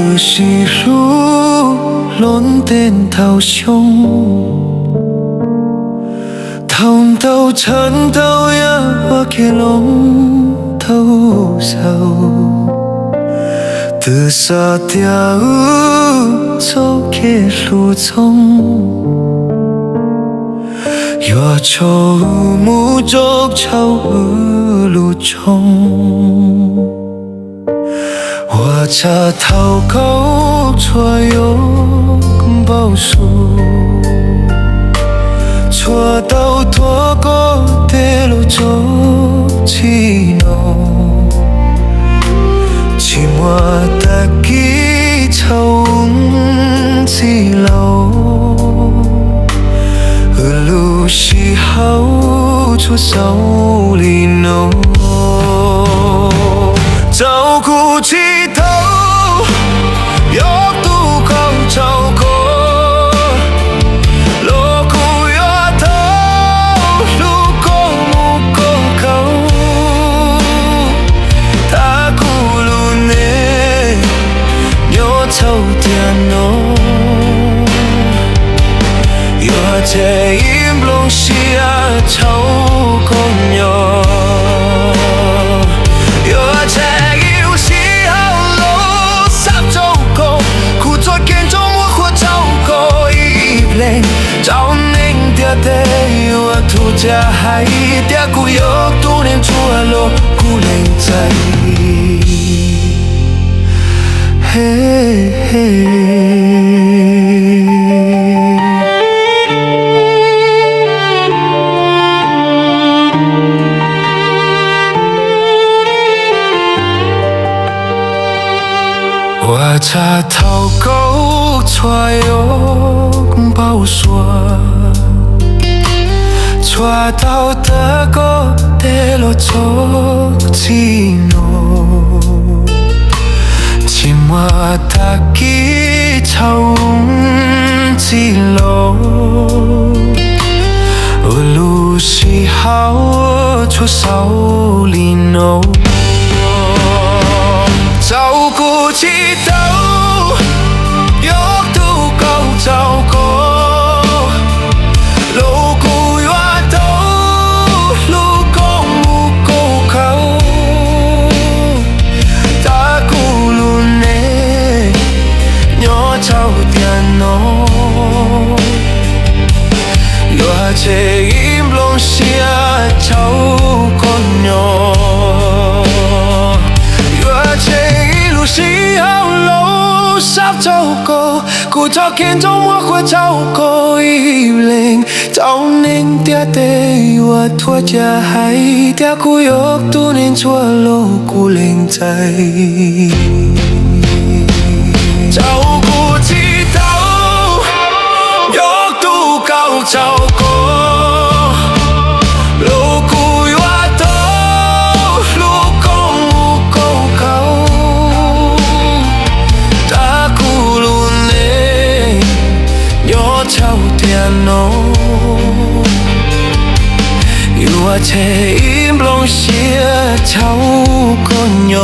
日是路轮点头胸。头头颤抖呀，我给龙头手，的沙雕走给路中，月球木中朝路中，我家头高左右抱树。错到多个的路走起弄，寂寞的基草起楼，路是好出手里弄，照顾起头，有度高照顾。这音龙是啊，超公哟。有这有时候路上走过，苦做见中我或走过一遍，找您的的我土家海的古有多年出了古人在，嘿嘿。我家头高穿拥抱说，穿到德国的路走起弄，寂寞的基草起楼，路是好出手里弄。照顾起头，有度高照顾，路古越多，路公无够口，大古路内鸟巢点弄，有这音龙是啊，超公鸟。是好路上走过，故作见中我会走过一零，找您的的我拖着海的古有多年错路古灵在，照顾起头，有度高照顾。有我这音龙是超过鸟。